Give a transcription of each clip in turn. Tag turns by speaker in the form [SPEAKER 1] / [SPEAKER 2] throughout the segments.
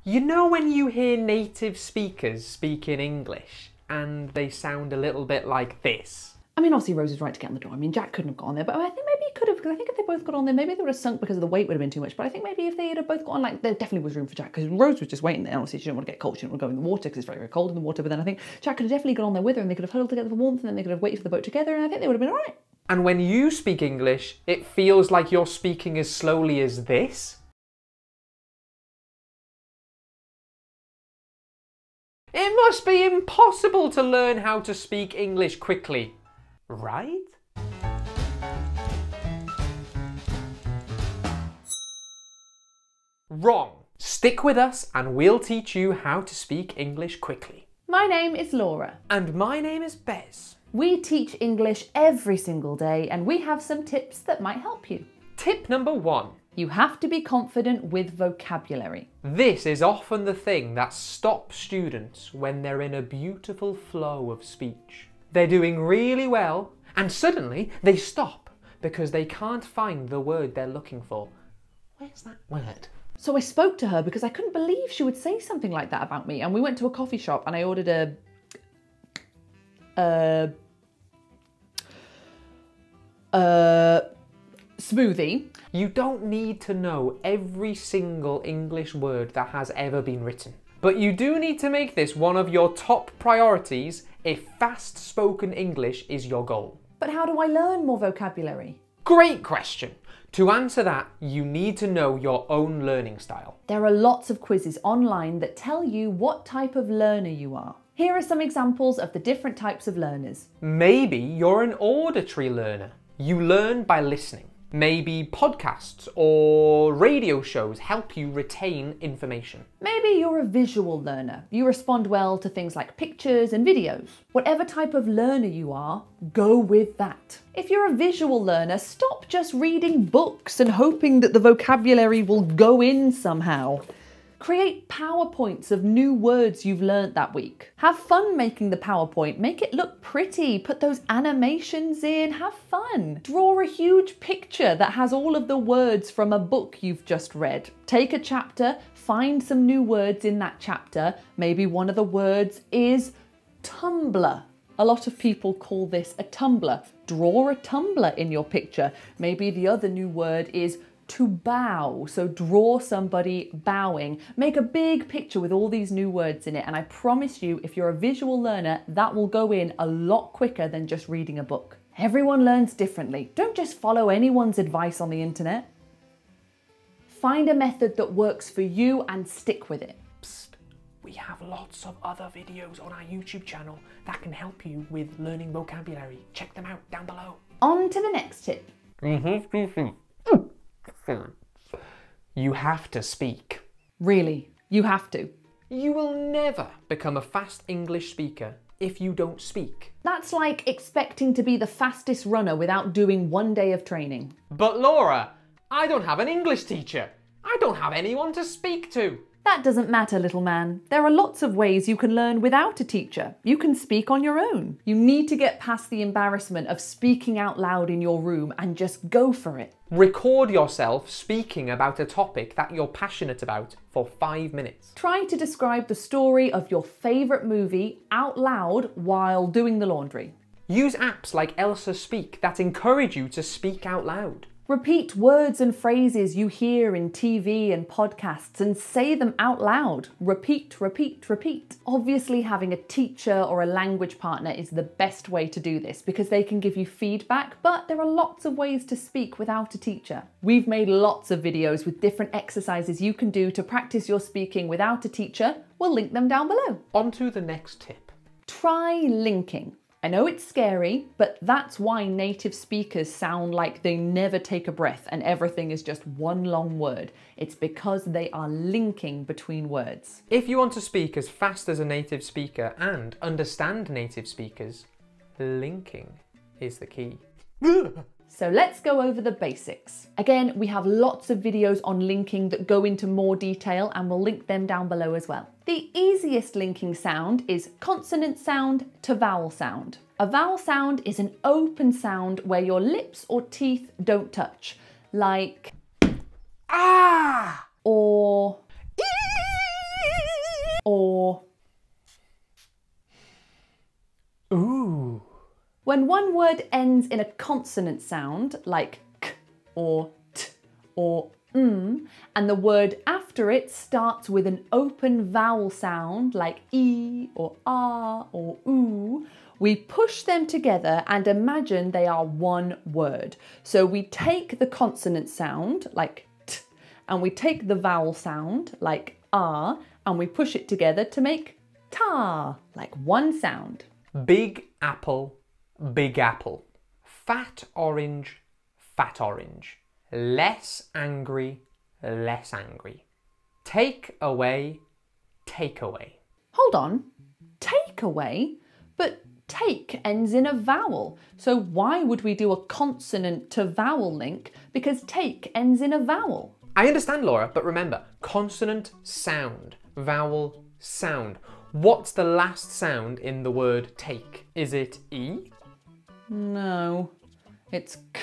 [SPEAKER 1] You know when you hear native speakers speaking English and they sound a little bit like this?
[SPEAKER 2] I mean, obviously Rose was right to get on the door. I mean, Jack couldn't have got on there, but I think maybe he could have, because I think if they both got on there, maybe they would have sunk because of the weight would have been too much. But I think maybe if they had both got on, like, there definitely was room for Jack, because Rose was just waiting there. Obviously, she didn't want to get cold. She didn't want to go in the water because it's very, very cold in the water. But then I think Jack could have definitely got on there with her, and they could have huddled together for warmth, and then they could have waited for the boat together, and I think they would have been all right.
[SPEAKER 1] And when you speak English, it feels like you're speaking as slowly as this? It must be impossible to learn how to speak English quickly, right? Wrong. Stick with us and we'll teach you how to speak English quickly.
[SPEAKER 2] My name is Laura.
[SPEAKER 1] And my name is Bez.
[SPEAKER 2] We teach English every single day, and we have some tips that might help you.
[SPEAKER 1] Tip number 1.
[SPEAKER 2] You have to be confident with vocabulary.
[SPEAKER 1] This is often the thing that stops students when they're in a beautiful flow of speech. They're doing really well, and suddenly they stop because they can't find the word they're looking for. Where's that word?
[SPEAKER 2] So I spoke to her because I couldn't believe she would say something like that about me. And we went to a coffee shop and I ordered a smoothie.
[SPEAKER 1] You don't need to know every single English word that has ever been written. But you do need to make this one of your top priorities if fast spoken English is your goal.
[SPEAKER 2] But how do I learn more vocabulary?
[SPEAKER 1] Great question. To answer that, you need to know your own learning style.
[SPEAKER 2] There are lots of quizzes online that tell you what type of learner you are. Here are some examples of the different types of learners.
[SPEAKER 1] Maybe you're an auditory learner. You learn by listening. Maybe podcasts or radio shows help you retain information.
[SPEAKER 2] Maybe you're a visual learner. You respond well to things like pictures and videos. Whatever type of learner you are, go with that. If you're a visual learner, stop just reading books and hoping that the vocabulary will go in somehow. Create PowerPoints of new words you've learnt that week. Have fun making the PowerPoint. Make it look pretty. Put those animations in. Have fun. Draw a huge picture that has all of the words from a book you've just read. Take a chapter, find some new words in that chapter. Maybe one of the words is tumbler. A lot of people call this a tumbler. Draw a tumbler in your picture. Maybe the other new word is to bow, so draw somebody bowing. Make a big picture with all these new words in it, and I promise you, if you're a visual learner, that will go in a lot quicker than just reading a book. Everyone learns differently. Don't just follow anyone's advice on the internet. Find a method that works for you and stick with it.
[SPEAKER 1] Psst. We have lots of other videos on our YouTube channel that can help you with learning vocabulary. Check them out down below.
[SPEAKER 2] On to the next tip.
[SPEAKER 1] You have to speak.
[SPEAKER 2] Really, you have to.
[SPEAKER 1] You will never become a fast English speaker if you don't speak.
[SPEAKER 2] That's like expecting to be the fastest runner without doing 1 day of training.
[SPEAKER 1] But Laura, I don't have an English teacher. I don't have anyone to speak to.
[SPEAKER 2] That doesn't matter, little man. There are lots of ways you can learn without a teacher. You can speak on your own. You need to get past the embarrassment of speaking out loud in your room and just go for it.
[SPEAKER 1] Record yourself speaking about a topic that you're passionate about for 5 minutes.
[SPEAKER 2] Try to describe the story of your favourite movie out loud while doing the laundry.
[SPEAKER 1] Use apps like Elsa Speak that encourage you to speak out loud.
[SPEAKER 2] Repeat words and phrases you hear in TV and podcasts and say them out loud. Repeat, repeat, repeat. Obviously, having a teacher or a language partner is the best way to do this because they can give you feedback, but there are lots of ways to speak without a teacher. We've made lots of videos with different exercises you can do to practice your speaking without a teacher. We'll link them down below.
[SPEAKER 1] On to the next tip.
[SPEAKER 2] Try linking. I know it's scary, but that's why native speakers sound like they never take a breath and everything is just one long word. It's because they are linking between words.
[SPEAKER 1] If you want to speak as fast as a native speaker and understand native speakers, linking is the key.
[SPEAKER 2] So let's go over the basics. Again, we have lots of videos on linking that go into more detail and we'll link them down below as well. The easiest linking sound is consonant sound to vowel sound. A vowel sound is an open sound where your lips or teeth don't touch, like ah or ee. or.
[SPEAKER 1] Ooh.
[SPEAKER 2] When one word ends in a consonant sound, like k or t or and the word after it starts with an open vowel sound, like e or ah or oo, we push them together and imagine they are one word. So we take the consonant sound, like t, and we take the vowel sound, like ah, and we push it together to make ta, like one sound.
[SPEAKER 1] Big apple, big apple. Fat orange, fat orange. Less angry, less angry. Take away, take away.
[SPEAKER 2] Hold on, take away? But take ends in a vowel. So why would we do a consonant to vowel link? Because take ends in a vowel.
[SPEAKER 1] I understand, Laura, but remember, consonant sound, vowel sound. What's the last sound in the word take? Is it E?
[SPEAKER 2] No, it's k,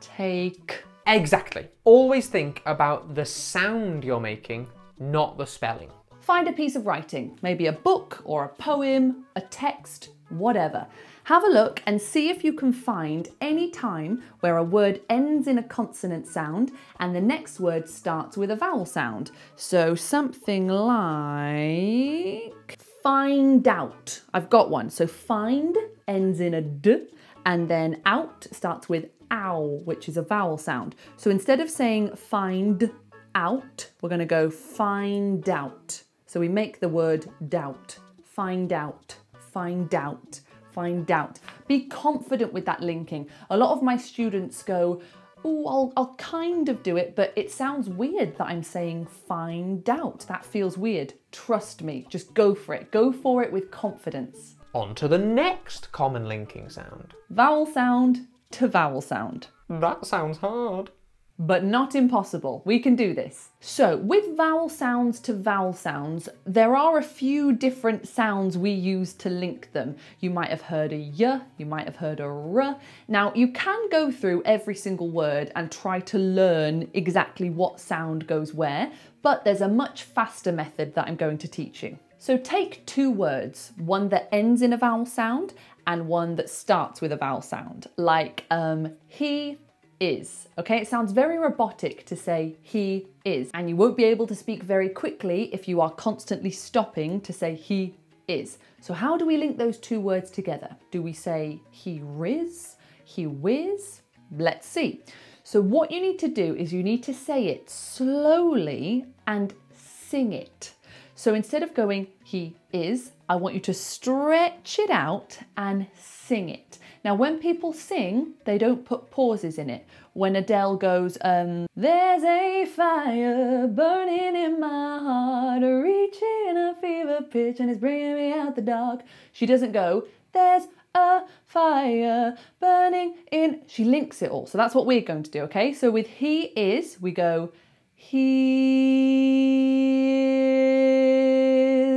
[SPEAKER 2] take.
[SPEAKER 1] Exactly. Always think about the sound you're making, not the spelling.
[SPEAKER 2] Find a piece of writing, maybe a book or a poem, a text, whatever. Have a look and see if you can find any time where a word ends in a consonant sound and the next word starts with a vowel sound. So something like find out. I've got one. So find ends in a d and then out starts with ow, which is a vowel sound. So instead of saying find out, we're going to go find out. So we make the word doubt. Find out, find out, find out. Be confident with that linking. A lot of my students go, oh, I'll kind of do it, but it sounds weird that I'm saying find out. That feels weird. Trust me, just go for it. Go for it with confidence.
[SPEAKER 1] On to the next common linking sound.
[SPEAKER 2] Vowel sound to vowel sound.
[SPEAKER 1] That sounds hard.
[SPEAKER 2] But not impossible. We can do this. So with vowel sounds to vowel sounds, there are a few different sounds we use to link them. You might have heard a y, you might have heard a r. Now you can go through every single word and try to learn exactly what sound goes where, but there's a much faster method that I'm going to teach you. So take two words, one that ends in a vowel sound and one that starts with a vowel sound, like he is. Okay, it sounds very robotic to say he is, and you won't be able to speak very quickly if you are constantly stopping to say he is. So how do we link those two words together? Do we say he riz, he whiz? Let's see. So what you need to do is you need to say it slowly and sing it. So instead of going he is, I want you to stretch it out and sing it. Now when people sing, they don't put pauses in it. When Adele goes, there's a fire burning in my heart, reaching a fever pitch and it's bringing me out the dark. She doesn't go, there's a fire burning in. She links it all. So that's what we're going to do, okay? So with he is, we go, he is.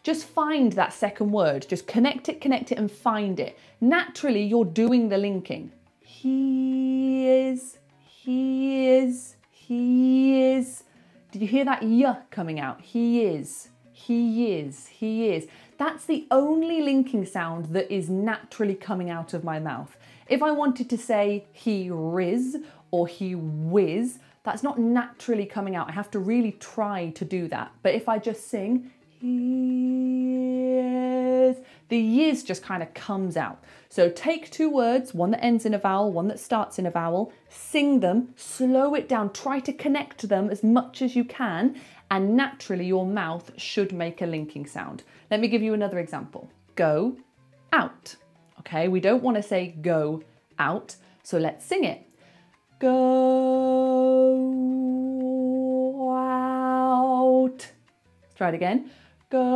[SPEAKER 2] Just find that second word. Just connect it and find it. Naturally, you're doing the linking. He is, he is, he is. Did you hear that y coming out? He is, he is, he is. That's the only linking sound that is naturally coming out of my mouth. If I wanted to say he riz or he whiz, that's not naturally coming out. I have to really try to do that. But if I just sing, he is, the yiz just kind of comes out. So take two words, one that ends in a vowel, one that starts in a vowel, sing them, slow it down, try to connect them as much as you can, and naturally your mouth should make a linking sound. Let me give you another example. Go out. Okay, we don't want to say go out, so let's sing it. Go out. Try it again. Go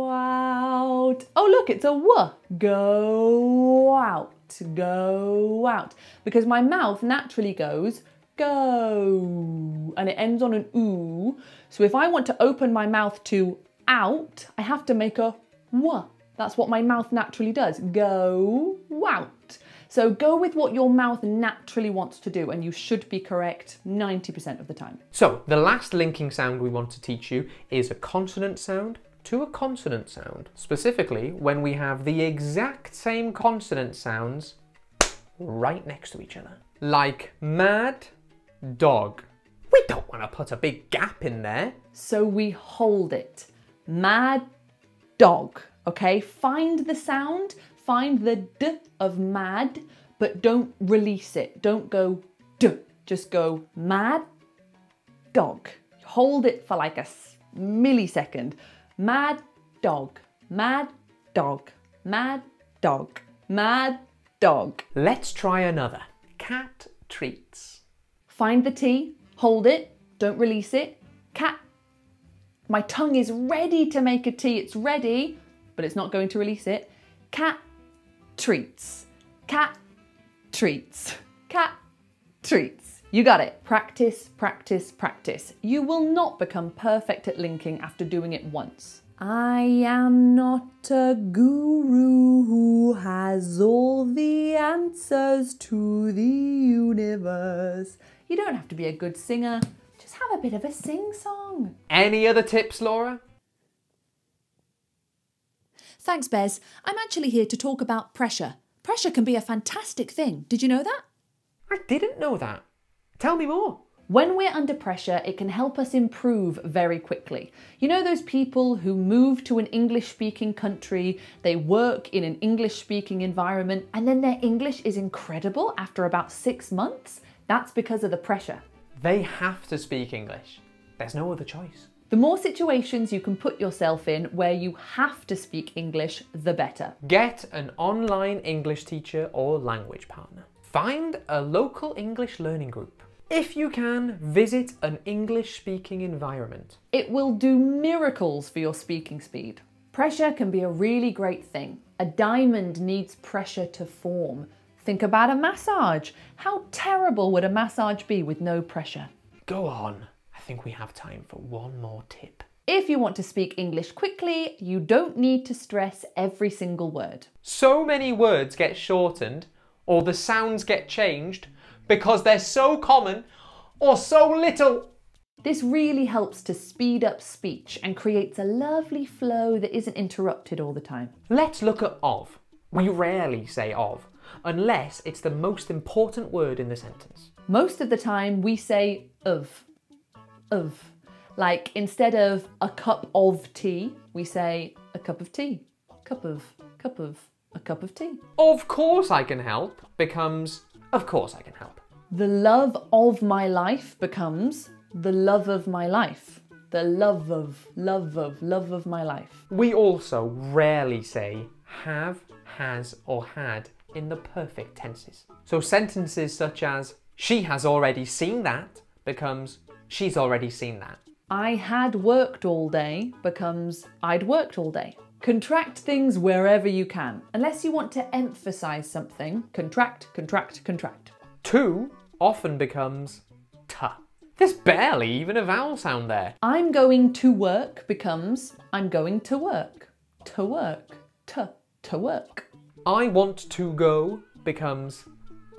[SPEAKER 2] out. Oh look, it's a w. Go out. Go out. Because my mouth naturally goes go, and it ends on an oo. So if I want to open my mouth to out, I have to make a w. That's what my mouth naturally does. Go out. So go with what your mouth naturally wants to do, and you should be correct 90% of the time.
[SPEAKER 1] So the last linking sound we want to teach you is a consonant sound to a consonant sound. Specifically, when we have the exact same consonant sounds right next to each other. Like mad dog. We don't want to put a big gap in there.
[SPEAKER 2] So we hold it. Mad dog, okay? Find the sound, find the d of mad, but don't release it. Don't go d, just go mad dog. Hold it for like a millisecond. Mad dog, mad dog, mad dog, mad dog.
[SPEAKER 1] Let's try another. Cat treats.
[SPEAKER 2] Find the T, hold it, don't release it. Cat. My tongue is ready to make a T, it's ready, but it's not going to release it. Cat treats. Cat treats. Cat treats. You got it. Practice, practice, practice. You will not become perfect at linking after doing it once. I am not a guru who has all the answers to the universe. You don't have to be a good singer. Just have a bit of a sing-song.
[SPEAKER 1] Any other tips, Laura?
[SPEAKER 3] Thanks, Bez. I'm actually here to talk about pressure. Pressure can be a fantastic thing. Did you know that?
[SPEAKER 1] I didn't know that. Tell me more.
[SPEAKER 2] When we're under pressure, it can help us improve very quickly. You know those people who move to an English-speaking country, they work in an English-speaking environment, and then their English is incredible after about 6 months? That's because of the pressure.
[SPEAKER 1] They have to speak English. There's no other choice.
[SPEAKER 2] The more situations you can put yourself in where you have to speak English, the better.
[SPEAKER 1] Get an online English teacher or language partner. Find a local English learning group. If you can, visit an English-speaking environment.
[SPEAKER 2] It will do miracles for your speaking speed. Pressure can be a really great thing. A diamond needs pressure to form. Think about a massage. How terrible would a massage be with no pressure?
[SPEAKER 1] Go on. I think we have time for one more tip.
[SPEAKER 2] If you want to speak English quickly, you don't need to stress every single word.
[SPEAKER 1] So many words get shortened or the sounds get changed because they're so common or so little.
[SPEAKER 2] This really helps to speed up speech and creates a lovely flow that isn't interrupted all the time.
[SPEAKER 1] Let's look at of. We rarely say of, unless it's the most important word in the sentence.
[SPEAKER 2] Most of the time we say of. Like instead of a cup of tea, we say a cup of tea. Cup of, a cup of tea.
[SPEAKER 1] Of course I can help becomes of course I can help.
[SPEAKER 2] The love of my life becomes the love of my life. The love of my life.
[SPEAKER 1] We also rarely say have, has or had in the perfect tenses. So sentences such as she has already seen that becomes she's already seen that.
[SPEAKER 2] I had worked all day becomes I'd worked all day. Contract things wherever you can. Unless you want to emphasize something, contract, contract, contract.
[SPEAKER 1] To often becomes ta. There's barely even a vowel sound there.
[SPEAKER 2] I'm going to work becomes I'm going to work. To work. To work.
[SPEAKER 1] I want to go becomes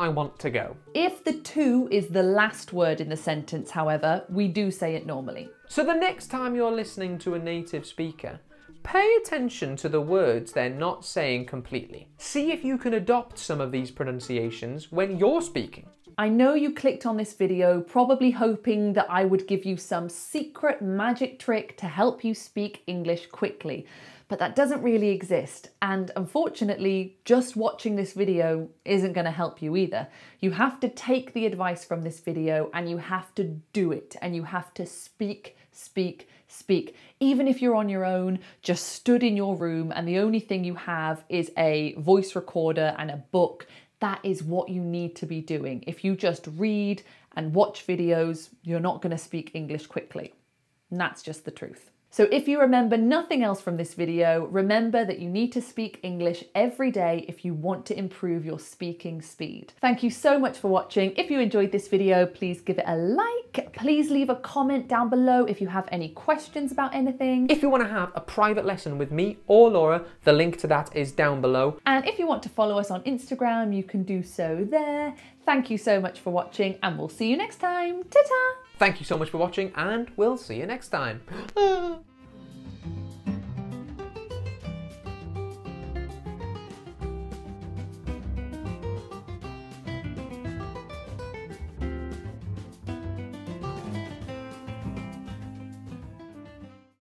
[SPEAKER 1] I want to go.
[SPEAKER 2] If the to is the last word in the sentence, however, we do say it normally.
[SPEAKER 1] So the next time you're listening to a native speaker, pay attention to the words they're not saying completely. See if you can adopt some of these pronunciations when you're speaking.
[SPEAKER 2] I know you clicked on this video probably hoping that I would give you some secret magic trick to help you speak English quickly, but that doesn't really exist. And unfortunately, just watching this video isn't going to help you either. You have to take the advice from this video and you have to do it, and you have to speak. Even if you're on your own, just stood in your room and the only thing you have is a voice recorder and a book, that is what you need to be doing. If you just read and watch videos, you're not going to speak English quickly. And that's just the truth. So if you remember nothing else from this video, remember that you need to speak English every day if you want to improve your speaking speed. Thank you so much for watching. If you enjoyed this video, please give it a like like, please leave a comment down below if you have any questions about anything.
[SPEAKER 1] If you want to have a private lesson with me or Laura, the link to that is down below.
[SPEAKER 2] And if you want to follow us on Instagram, you can do so there. Thank you so much for watching, and we'll see you next time. Ta-ta!
[SPEAKER 1] Thank you so much for watching, and we'll see you next time.